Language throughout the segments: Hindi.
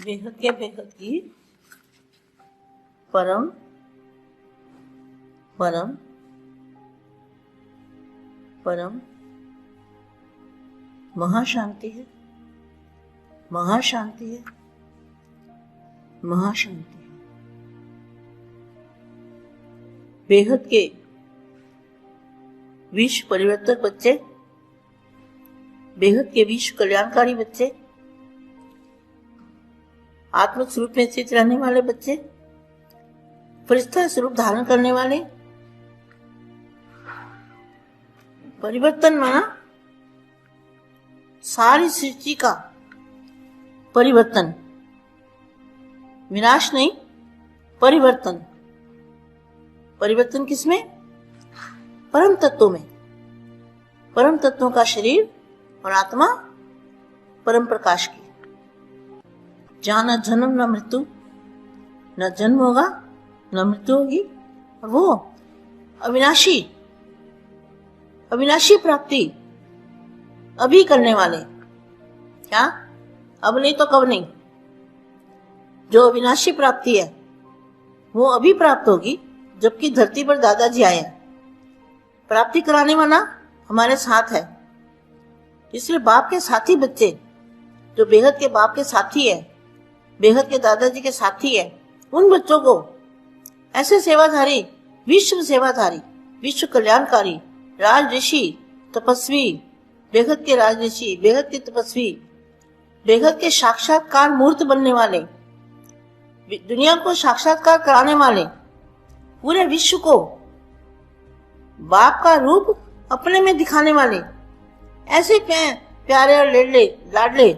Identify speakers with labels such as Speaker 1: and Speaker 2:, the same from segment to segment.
Speaker 1: बेहद के बेहद की परम परम परम महाशांति है, महाशांति है, महाशांति है। बेहद के विश्व परिवर्तक बच्चे, बेहद के विश्व कल्याणकारी बच्चे, आत्म स्वरूप में स्थित रहने वाले बच्चे, फरिश्ता स्वरूप धारण करने वाले, परिवर्तन माना सारी सृष्टि का परिवर्तन, विनाश नहीं, परिवर्तन। परिवर्तन किसमें? परम तत्वों में। परम तत्वों का शरीर और आत्मा परम प्रकाश की, जहां न जन्म न मृत्यु, न जन्म होगा न मृत्यु होगी, और वो अविनाशी अविनाशी प्राप्ति अभी करने वाले। क्या? अब नहीं तो कब नहीं। जो अविनाशी प्राप्ति है वो अभी प्राप्त होगी, जबकि धरती पर दादाजी आए हैं। प्राप्ति कराने वाला हमारे साथ है। इसलिए बाप के साथी बच्चे, जो बेहद के बाप के साथी है, बेहद के दादाजी के साथी है, उन बच्चों को ऐसे सेवाधारी, विश्व सेवाधारी, विश्व कल्याणकारी, राज ऋषि, तपस्वी, बेहद के राज ऋषि, बेहद के तपस्वी, बेहद के साक्षात्कार मूर्त बनने वाले, दुनिया को साक्षात्कार कराने वाले, पूरे विश्व को बाप का रूप अपने में दिखाने वाले, ऐसे प्यारे और लाडले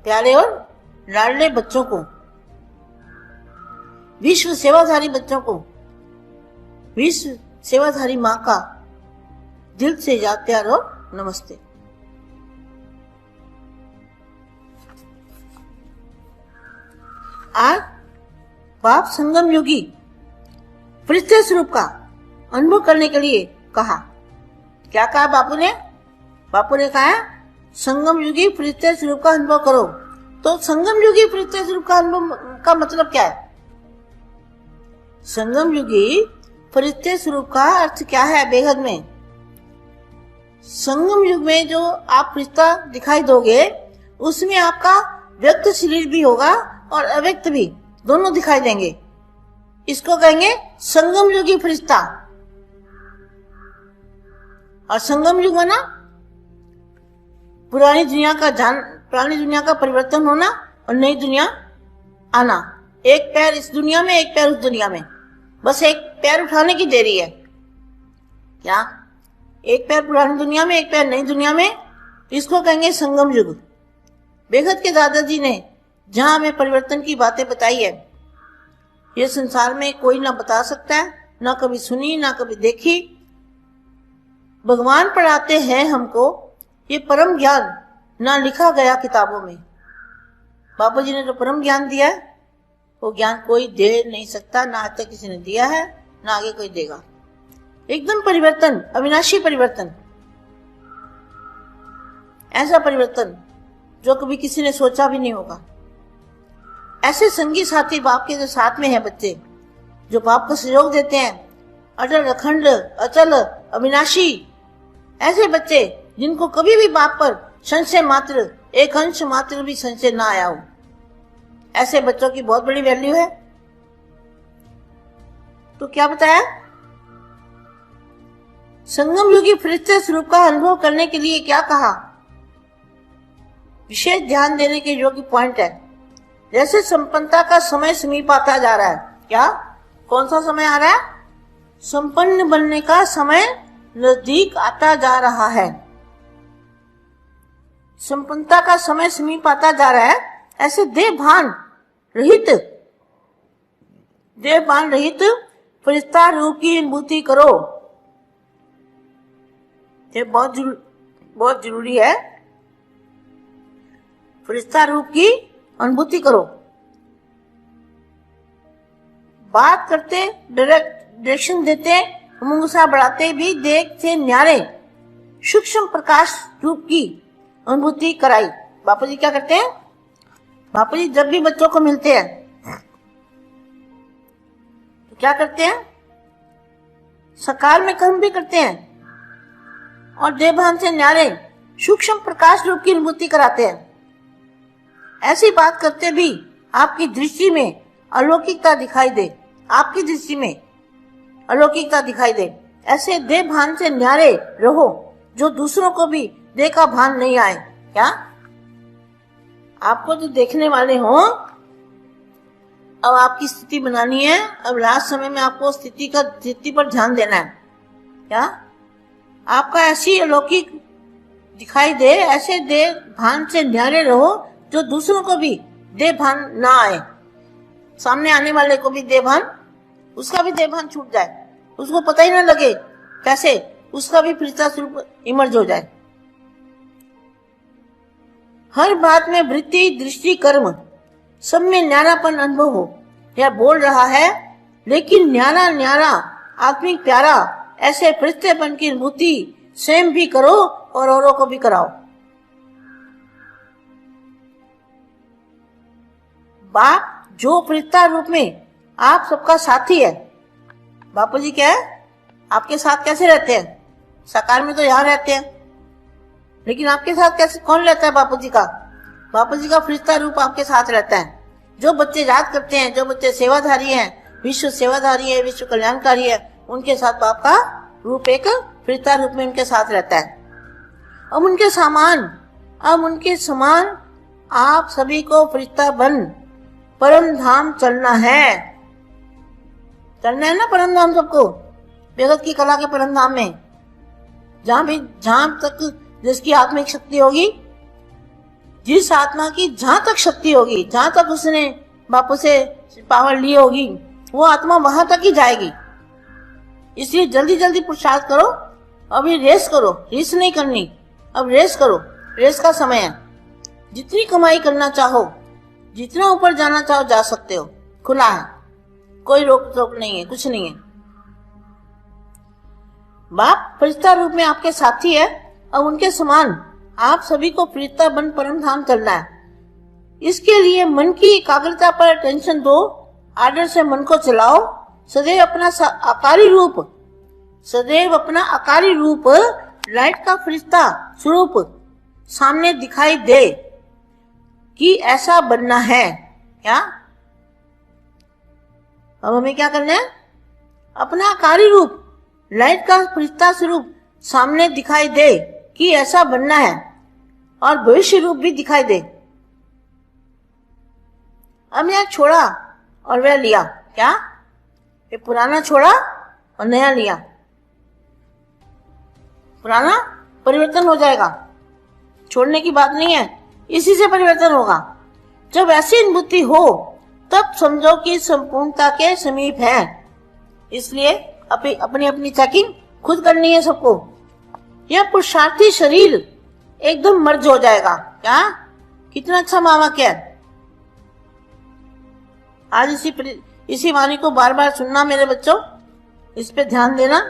Speaker 1: प्यारे और लाडले बच्चों को, विश्व सेवाधारी बच्चों को, विश्व सेवाधारी माँ का दिल से याद प्यार और नमस्ते। आज बाप संगम योगी फरिश्ते स्वरूप का अनुभव करने के लिए कहा। क्या कहा बापू ने? बापू ने कहा संगम युगी फरिश्ते स्वरूप का अनुभव करो। तो संगम युगी फरिश्ते स्वरूप का अनुभव का मतलब क्या है? संगम युगी फरिश्ते स्वरूप का अर्थ क्या है बेहद में? संगम युग में जो आप फरिश्ता दिखाई दोगे, उसमें आपका व्यक्त शरीर भी होगा और अव्यक्त भी, दोनों दिखाई देंगे। इसको कहेंगे संगम युगी फरिश्ता। और संगम युग माना पुरानी दुनिया का परिवर्तन होना और नई दुनिया आना। एक पैर इस दुनिया में, एक पैर उस दुनिया में, बस एक पैर उठाने की देरी है। क्या? एक पैर पुरानी दुनिया में, एक पैर नई दुनिया में, इसको कहेंगे संगम युग। बेहद के दादाजी ने जहां हमें परिवर्तन की बातें बताई है, ये संसार में कोई ना बता सकता है, ना कभी सुनी, ना कभी देखी। भगवान पढ़ाते हैं हमको ये परम ज्ञान, ना लिखा गया किताबों में। बाबा जी ने जो परम ज्ञान दिया है, वो ज्ञान कोई दे नहीं सकता, ना आज तक किसी ने दिया है, ना आगे कोई देगा। एकदम परिवर्तन, अविनाशी परिवर्तन, ऐसा परिवर्तन जो कभी किसी ने सोचा भी नहीं होगा। ऐसे संगी साथी बाप के जो साथ में है बच्चे, जो बाप को सहयोग देते हैं, अटल अखंड अचल अविनाशी, ऐसे बच्चे जिनको कभी भी बाप पर संशय मात्र, एक अंश मात्र भी संशय ना आया हो, ऐसे बच्चों की बहुत बड़ी वैल्यू है। तो क्या बताया? संगम युगी फरिश्ते स्वरूप का अनुभव करने के लिए क्या कहा? विशेष ध्यान देने के योग्य पॉइंट है। जैसे संपन्नता का समय समीप आता जा रहा है। क्या? कौन सा समय आ रहा है? संपन्न बनने का समय नजदीक आता जा रहा है। संपन्नता का समय समीप आता जा रहा है। ऐसे देहभान रहित फरिश्ता रूप की अनुभूति करो। ये बहुत जरूरी है। फरिश्ता रूप की अनुभूति करो। बात करते, डायरेक्शन देते, मुंगसा बढ़ाते भी देख से न्यारे सूक्ष्म प्रकाश रूप की अनुभूति कराई। बापू जी क्या करते हैं? बापू जी जब भी बच्चों को मिलते हैं तो क्या करते हैं? साकार में कर्म भी करते हैं और देवभान से न्यारे सूक्ष्म प्रकाश रूप की अनुभूति कराते हैं। ऐसी बात करते भी आपकी दृष्टि में अलौकिकता दिखाई दे, आपकी दृष्टि में अलौकिकता दिखाई दे। ऐसे देह भान से न्यारे रहो जो दूसरों को भी देह का भान नहीं आए। क्या आपको जो देखने वाले हो, अब आपकी स्थिति बनानी है। अब लास्ट समय में आपको स्थिति पर ध्यान देना है। क्या आपका ऐसी अलौकिक दिखाई दे, ऐसे देह भान से न्यारे रहो जो दूसरों को भी देह भान ना आए, सामने आने वाले को भी देह भान, उसका भी देह भान छूट जाए, उसको पता ही ना लगे कैसे उसका भी फरिश्ता स्वरूप इमर्ज हो जाए। हर बात में वृत्ति दृष्टि कर्म सब में न्यारापन अनुभव हो। यह बोल रहा है लेकिन न्यारा न्यारा आत्मिक प्यारा ऐसे फरिश्तेपन की अनुभूति स्वयं भी करो और औरों को भी कराओ। बाप जो फरिश्ता रूप में आप सबका साथी है। बापू जी क्या है? आपके साथ कैसे रहते हैं? साकार में तो यहाँ रहते हैं, लेकिन आपके साथ कैसे कौन रहता है? बापू जी का, बापू जी का फरिश्ता रूप आपके साथ रहता है। जो बच्चे याद करते हैं, जो बच्चे सेवाधारी हैं, विश्व सेवाधारी है, विश्व कल्याणकारी है, उनके साथ बाप का रूप एक फरिश्ता रूप में उनके साथ रहता है। अब उनके समान आप सभी को फरिश्ता बन परम धाम चलना है। चलना है ना परम धाम सबको, बेगत की कला के परम धाम में, जहां तक जिसकी आत्मिक शक्ति होगी, जिस आत्मा की जहां तक शक्ति होगी, जहां तक उसने बापू से पावर ली होगी, वो आत्मा वहां तक ही जाएगी। इसलिए जल्दी जल्दी पुरुषार्थ करो। अभी रेस करो, रेस नहीं करनी, अब रेस करो, रेस का समय है। जितनी कमाई करना चाहो, जितना ऊपर जाना चाहो जा सकते हो, खुला है, कोई रोक टोक नहीं है, कुछ नहीं है। बाप फरिश्ता रूप में आपके साथी है और उनके समान आप सभी को फरिश्ता बन परम धाम चलना है। इसके लिए मन की एकाग्रता पर अटेंशन दो, आदर से मन को चलाओ। सदैव अपना आकारी रूप लाइट का फरिश्ता स्वरूप सामने दिखाई दे कि ऐसा बनना है। क्या अब हमें क्या करना है? अपना आकारी रूप लाइट का फरिश्ता स्वरूप सामने दिखाई दे कि ऐसा बनना है, और भविष्य रूप भी दिखाई दे। अब यह छोड़ा और वह लिया। क्या ये पुराना छोड़ा और नया लिया? पुराना परिवर्तन हो जाएगा, छोड़ने की बात नहीं है, इसी से परिवर्तन होगा। जब ऐसी अनुभूति हो तब समझो कि संपूर्णता के समीप है। इसलिए अपनी अपनी चेकिंग खुद करनी है सबको। यह पुरुषार्थी शरीर एकदम मर्ज हो जाएगा। क्या कितना अच्छा मामा क्या है। आज इसी वाणी को बार बार सुनना मेरे बच्चों, इस पे ध्यान देना।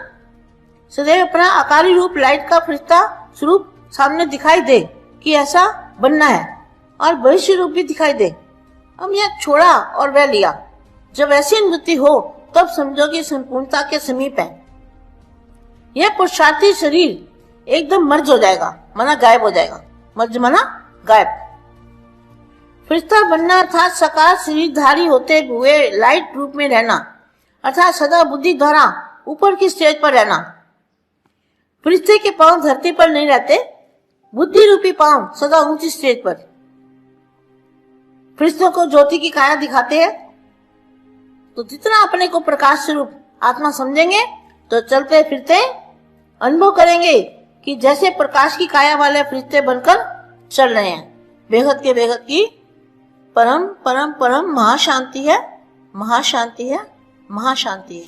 Speaker 1: सदैव अपना आकारी रूप लाइट का फरिश्ता स्वरूप सामने दिखाई दे कि ऐसा बनना है, और भविष्य रूप भी दिखाई दे। अब यह छोड़ा और वह लिया। जब ऐसी अनुभूति हो तब समझो कि संपूर्णता के समीप है। यह पुरुषार्थी शरीर एकदम मर्ज हो जाएगा, माना गायब हो जाएगा। मर्ज माना गायब। फरिश्ता बनना अर्थात साकार शरीरधारी होते हुए लाइट रूप में रहना, अर्थात सदा बुद्धि द्वारा ऊपर की स्टेज पर रहना। फरिश्ते के पांव धरती पर नहीं रहते, बुद्धि रूपी पांव सदा ऊंची स्टेज पर। फरिश्तों को ज्योति की काया दिखाते हैं, तो जितना अपने को प्रकाश स्वरूप आत्मा समझेंगे तो चलते फिरते अनुभव करेंगे कि जैसे प्रकाश की काया वाले फरिश्ते बनकर चल रहे हैं। बेहद के बेहद की परम परम परम महाशांति है, महाशांति है, महाशांति है।